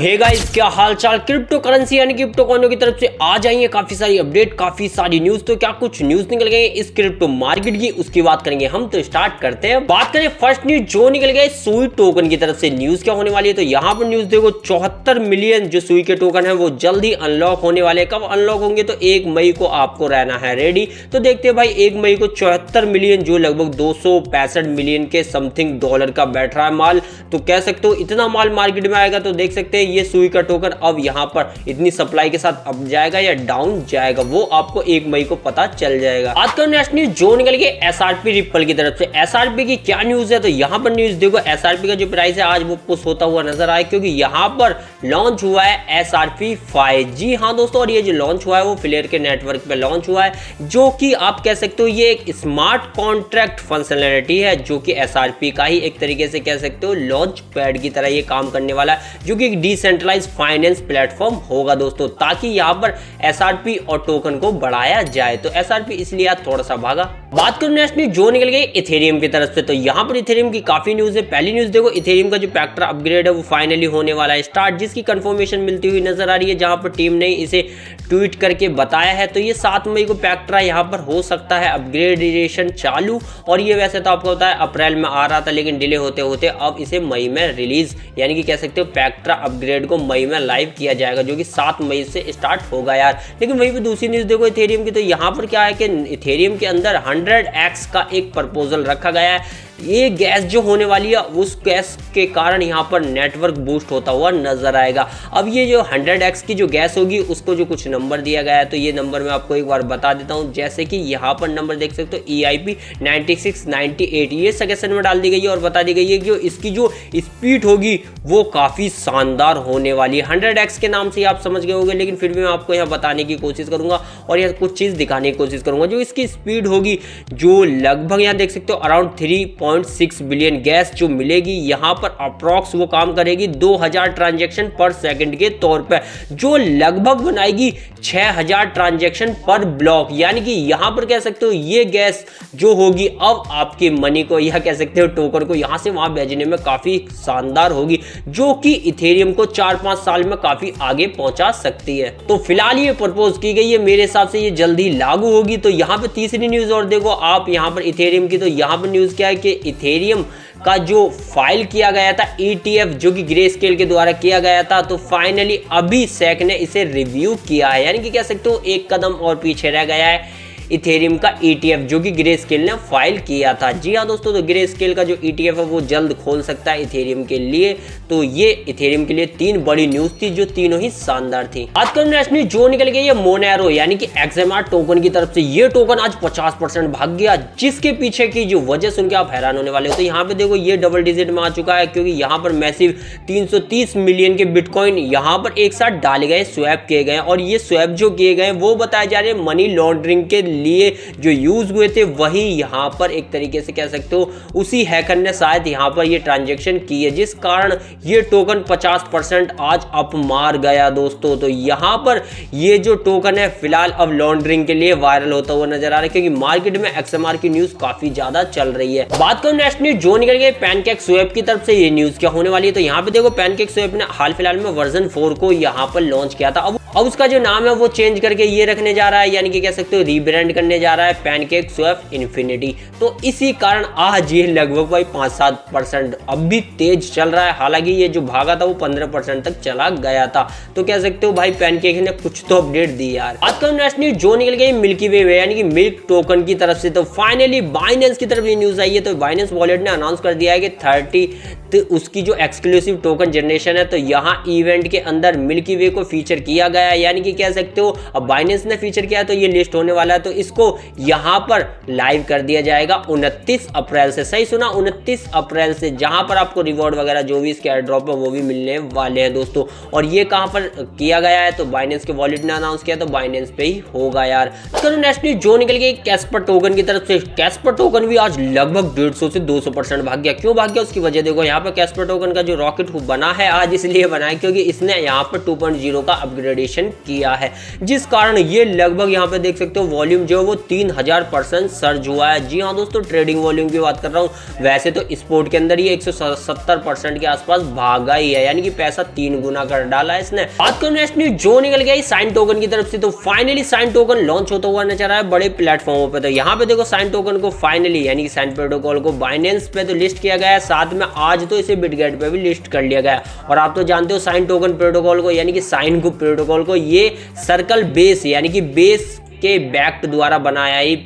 Hey guys, क्या हाल चाल। Crypto currency यानी क्रिप्टो कॉइनों की तरफ से आ जाएंगे काफी सारी अपडेट, काफी सारी न्यूज। तो क्या कुछ न्यूज निकल गए इस क्रिप्टो मार्केट की, उसकी बात करेंगे हम। तो स्टार्ट करते हैं। बात करें फर्स्ट न्यूज जो निकल गए सुई टोकन की तरफ से। न्यूज क्या होने वाली है, तो यहाँ पर न्यूज देखो 74 मिलियन जो सुई के टोकन है वो जल्द ही अनलॉक होने वाले। कब अनलॉक होंगे, तो 1 मई को आपको रहना है रेडी। तो देखते हैं भाई, 1 मई को 74 मिलियन जो लगभग 265 मिलियन के समथिंग डॉलर का बैठ रहा है माल। तो कह सकते हो इतना माल मार्केट में आएगा। तो देख सकते हैं ये सुई का टोकन अब यहां पर इतनी सप्लाई के साथ अप जाएगा या डाउन जाएगा, वो आपको 1 मई को पता चल जाएगा। आज का नेक्स्ट न्यूज जो निकल गई एसआरपी रिपल की तरफ से। एसआरपी की क्या न्यूज है, तो यहां पर न्यूज देखो एसआरपी का जो प्राइस है आज वो पुश होता हुआ नजर आए, क्योंकि यहां पर लॉन्च हुआ है एसआरपी 5। जी हाँ दोस्तों, और ये जो लॉन्च हुआ है वो फ्लेयर के नेटवर्क पे लॉन्च हुआ है, जो कि आप कह सकते हो ये एक स्मार्ट कॉन्ट्रैक्ट फंक्शनैलिटी है, जो कि एसआरपी का ही एक तरीके से कह सकते हो लॉन्च पैड की तरह ये काम करने वाला है, जो कि एक डिसेंट्रलाइज फाइनेंस प्लेटफॉर्म होगा दोस्तों, ताकि यहां पर एसआरपी और टोकन को बढ़ाया जाए। तो एसआरपी इसलिए आज थोड़ा सा भागा। बात करूं नेक्स्ट न्यूज जो निकल गई इथेरियम की तरफ से। तो यहां पर इथेरियम की काफी न्यूज है। पहली न्यूज देखो, इथेरियम का जो पैक्ट्रा अपग्रेड है वो फाइनली होने वाला है स्टार्ट, जिसकी कंफर्मेशन मिलती हुई नजर आ रही है, जहां पर टीम ने इसे ट्वीट करके बताया है। तो ये 7 मई को पैक्ट्रा यहां पर हो सकता है अपग्रेडेशन चालू, और ये वैसे तो आपको पता है अप्रैल में आ रहा था, लेकिन डिले होते होते अब इसे मई में रिलीज, यानी कि कह सकते हो पैक्ट्रा अपग्रेड को मई में लाइव किया जाएगा, जो कि 7 मई से स्टार्ट होगा यार। लेकिन वहीं पे दूसरी न्यूज देखो इथेरियम की। तो यहाँ पर क्या है कि इथेरियम के अंदर 100x का एक प्रपोजल रखा गया है। ये गैस जो होने वाली है उस गैस के कारण यहाँ पर नेटवर्क बूस्ट होता हुआ नजर आएगा। अब ये जो 100x की जो गैस होगी उसको जो कुछ नंबर दिया गया है, तो ये नंबर मैं आपको एक बार बता देता हूँ। जैसे कि यहाँ पर नंबर देख सकते हो EIP 9698, ये सजेशन में डाल दी गई है और बता दी गई है कि इसकी जो स्पीड होगी वो काफ़ी शानदार होने वाली है। 100x के नाम से आप समझ गए होंगे, लेकिन फिर भी मैं आपको यहाँ बताने की कोशिश करूँगा और यह कुछ चीज़ दिखाने की कोशिश करूँगा। जो इसकी स्पीड होगी जो लगभग यहाँ देख सकते हो अराउंड 3.6 बिलियन गैस जो मिलेगी यहाँ पर अप्रॉक्स वो काम करेगी 2000 ट्रांजैक्शन पर सेकंड के तौर पे, जो लगभग बनाएगी 6000 ट्रांजैक्शन पर ब्लॉक। यानी कि यहाँ पर कह सकते हो ये गैस जो होगी अब आपके मनी को या कह सकते हो टोकन को यहाँ से वहां भेजने में काफी शानदार होगी, जो कि इथेरियम को 4-5 साल में काफी आगे पहुंचा सकती है। तो फिलहाल ये प्रपोज की गई है, मेरे हिसाब से ये जल्दी लागू होगी। तो यहाँ पे तीसरी न्यूज और देखो आप यहाँ पर इथेरियम की। तो यहाँ पर न्यूज क्या है कि इथेरियम का जो फाइल किया गया था ETF, जो कि ग्रे स्केल के द्वारा किया गया था, तो फाइनली अभी SEC ने इसे रिव्यू किया है, यानी कि कह सकते हो एक कदम और पीछे रह गया है इथेरियम का ETF, जो कि ग्रे स्केल ने फाइल किया था। जी हाँ दोस्तों, तो ग्रे स्केल का जो ETF है वो जल्द खोल सकता है इथेरियम के लिए। तो ये इथेरियम के लिए 3 बड़ी न्यूज थी, जो तीनों ही शानदार थी। आजकल नेक्स्ट न्यूज जो निकल गई है मोनेरो यानी कि XMR टोकन की तरफ से। ये टोकन आज 50% भाग गया, जिसके पीछे की जो वजह सुन के आप हैरान होने वाले हो। तो यहाँ पे देखो ये डबल डिजिट में आ चुका है, क्योंकि यहाँ पर मैसिव 330 मिलियन के बिटकॉइन यहाँ पर एक साथ डाले गए, स्वैप किए गए, और ये स्वैप जो किए गए वो बताए जा रहे हैं मनी लॉन्ड्रिंग के लिए जो यूज हुए थे, वही यहां पर एक तरीके से कह सकते हो उसी हैकर ने शायद यहां पर ये ट्रांजैक्शन की है, जिस कारण ये टोकन 50% आज अप मार गया दोस्तों। तो यहां पर ये जो टोकन है फिलहाल अब लॉन्ड्रिंग के लिए वायरल होता हुआ नजर आ रहा है, क्योंकि मार्केट में XMR की न्यूज काफी ज्यादा चल रही है। बात करो नेक्स्ट न्यूज जो निकल गई पैनकेक स्वैप की तरफ से। ये न्यूज क्या होने वाली है, तो यहाँ पे देखो पैनकेक स्वैप ने हाल फिलहाल में वर्जन 4 को यहाँ पर लॉन्च किया था। अब उसका जो नाम है वो चेंज करके ये रखने जा रहा है, यानी कि कह सकते हो रीब्रांड करने जा रहा है पैनकेक स्वैप इन्फिनिटी। तो इसी कारण आज ये लगभग भाई 5-7% अब भी तेज चल रहा है। हालांकि ये जो भागा था वो 15% तक चला गया था। तो कह सकते हो भाई पैनकेक ने कुछ तो अपडेट दी यार। आजकल नेक्स्ट न्यूज जो निकल गई मिल्की वे यानी कि मिल्क टोकन की तरफ से। तो फाइनली बाइनेंस की तरफ ये न्यूज आई है। तो बाइनेंस वॉलेट ने अनाउंस कर दिया है कि 30 उसकी जो एक्सक्लूसिव टोकन जनरेशन है, तो यहाँ इवेंट के अंदर मिल्की वे को फीचर किया गया है, यानी कि कह सकते हो अब बाइनेंस ने फीचर किया तो ये लिस्ट होने वाला है। तो इसको यहाँ पर लाइव कर दिया जाएगा 29 अप्रैल से। सही सुना, 29 अप्रैल से, जहां पर आपको रिवॉर्ड वगैरह जो भी इसके एयर ड्रॉप है वो भी मिलने वाले हैं दोस्तों। और ये कहां पर किया गया है, तो बाइनेंस के वॉलेट ने अनाउंस किया, तो बाइनेंस पे ही होगा यार। चलो नेक्स्ट न्यूज जो निकल गई कैस्पर टोकन की तरफ से। कैस्पर टोकन भी आज लगभग 150 से 200% भाग गया। क्यों भाग गया उसकी वजह देखो, यहाँ पर कैस्पर टोकन का जो रॉकेट बना है आज इसलिए बना है क्योंकि इसने यहाँ पर 2.0 का अपग्रेडेशन कैलकुलेशन किया है, जिस कारण ये लगभग यहाँ पे देख सकते हो वॉल्यूम जो है वो 3000% सर्ज हुआ है। जी हाँ दोस्तों, ट्रेडिंग वॉल्यूम की बात कर रहा हूँ। वैसे तो स्पोर्ट के अंदर ये 170% के आसपास भागा ही है, यानी कि पैसा 3 गुना कर डाला है इसने। बात करूं नेक्स्ट न्यूज जो निकल गया साइन टोकन की तरफ से, तो फाइनली साइन टोकन लॉन्च होता हुआ नजर आया बड़े प्लेटफॉर्मों पे। तो यहाँ पे देखो साइन टोकन को फाइनली यानी कि साइन प्रोटोकॉल को बाइनेंस पे तो लिस्ट किया गया है, साथ में आज तो इसे बिटगेट पे भी लिस्ट कर लिया गया है। और आप तो जानते हो साइन टोकन प्रोटोकॉल को यानी कि साइन को प्रोटोकॉल को ये सर्कल बेस यानी कि बेस के बैक्ट द्वारा बनाया ही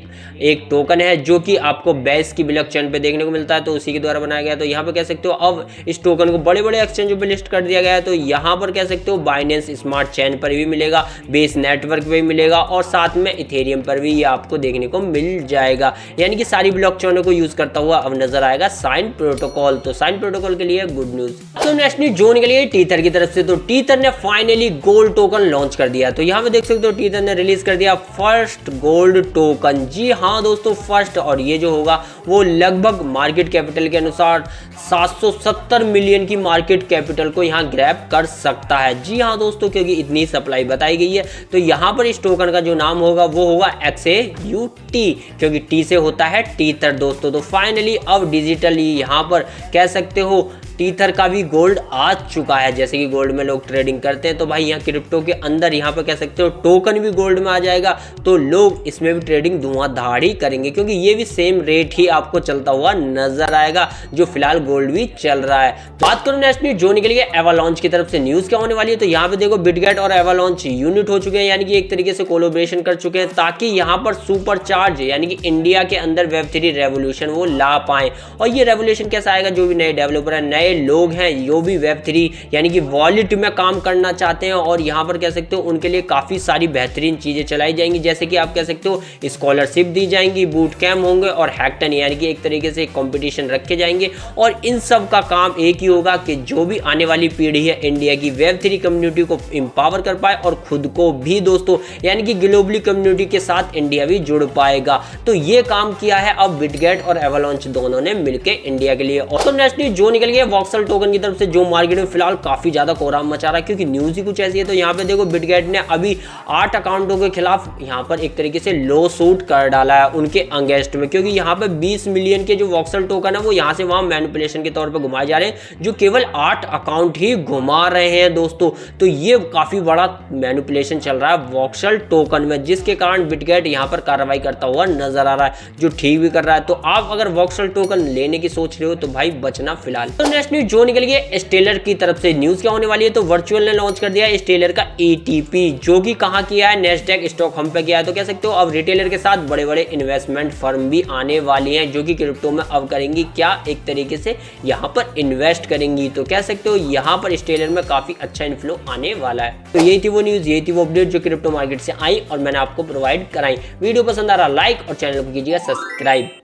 एक टोकन है, जो कि आपको बेस की ब्लॉकचेन पे देखने को मिलता है, तो उसी के द्वारा बनाया गया। तो यहाँ पे कह सकते हो अब इस टोकन को बड़े बड़े एक्सचेंजों पे लिस्ट कर दिया गया है। तो यहाँ पर कह सकते हो बाइनेंस स्मार्ट चेन पर भी मिलेगा, बेस नेटवर्क पे भी मिलेगा और साथ में इथेरियम पर भी ये आपको देखने को मिल जाएगा, यानी कि सारी ब्लॉकचेनों को यूज करता हुआ अब नजर आएगा साइन प्रोटोकॉल। तो साइन प्रोटोकॉल के लिए गुड न्यूज। तो नेक्स्ट न्यूज जो निकली है टीथर की तरफ से, तो टीथर ने फाइनली गोल्ड टोकन लॉन्च कर दिया। तो यहाँ पे देख सकते हो टीथर ने रिलीज कर दिया फर्स्ट गोल्ड टोकन। जी हाँ दोस्तों, फर्स्ट, और ये जो होगा वो लगभग मार्केट कैपिटल के अनुसार 770 मिलियन की मार्केट कैपिटल को यहाँ ग्रैब कर सकता है। जी हाँ दोस्तों, क्योंकि इतनी सप्लाई बताई गई है। तो यहाँ पर इस टोकन का जो नाम होगा वो होगा XAUT, क्योंकि टी से होता है टीथर दोस्तों। तो फाइनली अब डिजिटली यहाँ पर कह सकते हो टीथर का भी गोल्ड आ चुका है। जैसे कि गोल्ड में लोग ट्रेडिंग करते हैं, तो भाई यहाँ क्रिप्टो के अंदर यहाँ पे कह सकते हो टोकन भी गोल्ड में आ जाएगा, तो लोग इसमें भी ट्रेडिंग धुआंधार ही करेंगे, क्योंकि ये भी सेम रेट ही आपको चलता हुआ नजर आएगा जो फिलहाल गोल्ड भी चल रहा है। बात करूं नेक्स्ट न्यूज जो निकली है एवालॉन्च की तरफ से, न्यूज क्या होने वाली है। तो यहाँ पे देखो बिटगेट और एवालॉन्च यूनिट हो चुके हैं, यानी कि एक तरीके से कोलोब्रेशन कर चुके हैं, ताकि यहाँ पर सुपर चार्ज यानी कि इंडिया के अंदर Web3 रेवोल्यूशन वो ला पाए। और ये रेवोल्यूशन कैसा आएगा, जो भी नए डेवलपर है, नए लोग हैं जो भी Web3 यानी कि वॉलेट में काम करना चाहते हैं, और यहाँ पर कह सकते हो उनके लिए काफ़ी सारी बेहतरीन चीज़ें चलाई जाएंगी। जैसे कि आप कह सकते हो स्कॉलरशिप दी जाएंगी, बूट कैम्प होंगे और हैकटन यानी कि एक तरीके से कंपटीशन रखे जाएंगे। और इन सब का काम एक ही होगा कि जो भी आने वाली पीढ़ी है इंडिया की Web3 कम्युनिटी को एम्पावर कर पाए और खुद को भी दोस्तों यानी कि ग्लोबली कम्युनिटी के साथ इंडिया भी जुड़ पाएगा। तो ये काम किया है अब बिटगेट और एवालॉन्च दोनों ने मिलकर इंडिया के लिए। और तो नेक्स्ट न्यूज जो निकल गया वॉक्सल टोकन की तरफ से, जो मार्केट में फिलहाल काफी ज्यादा कोहराम मचा रहा है, क्योंकि न्यूज ही कुछ ऐसी है। तो यहाँ पे देखो बिटगेट ने अभी 8 अकाउंटों के खिलाफ यहाँ पर एक तरीके से लॉ सूट कर डाला है उनके अगेंस्ट में, क्योंकि यहाँ पे 20 मिलियन के जो वॉक्सल टोकन है वो यहाँ से वहां मैनिपुलेशन के तौर पर घुमाए जा रहे हैं, जो केवल 8 अकाउंट ही घुमा रहे हैं दोस्तों। तो ये काफी बड़ा मैनिपुलेशन चल रहा है वॉक्सल टोकन में, जिसके कारण बिटगेट यहाँ पर कार्रवाई करता हुआ नजर आ रहा है, जो ठीक भी कर रहा है। तो आप अगर वॉक्सल टोकन लेने की सोच रहे हो तो भाई बचना फिलहाल। तो नेक्स्ट न्यूज जो निकल गई स्टेलर की तरफ से, न्यूज क्या होने वाली है। तो वर्चुअल ने लॉन्च कर दिया है स्टेलर का ATP, जो कि कहां किया है, नेस्डैक स्टॉकहोम पे किया है। तो कह सकते हो अब रिटेलर के साथ बड़े बड़े इन्वेस्टमेंट फर्म भी आने वाली हैं, जो कि क्रिप्टो में अब करेंगी क्या, एक तरीके से यहां पर इन्वेस्ट करेंगी। तो कह सकते हो यहां पर स्टेलर में काफी अच्छा इन्फ्लो आने वाला है। तो यही थी वो न्यूज, यही थी वो अपडेट जो क्रिप्टो मार्केट से आई और मैंने आपको प्रोवाइड कराई। वीडियो पसंद आ रहा लाइक और चैनल को कीजिएगा सब्सक्राइब।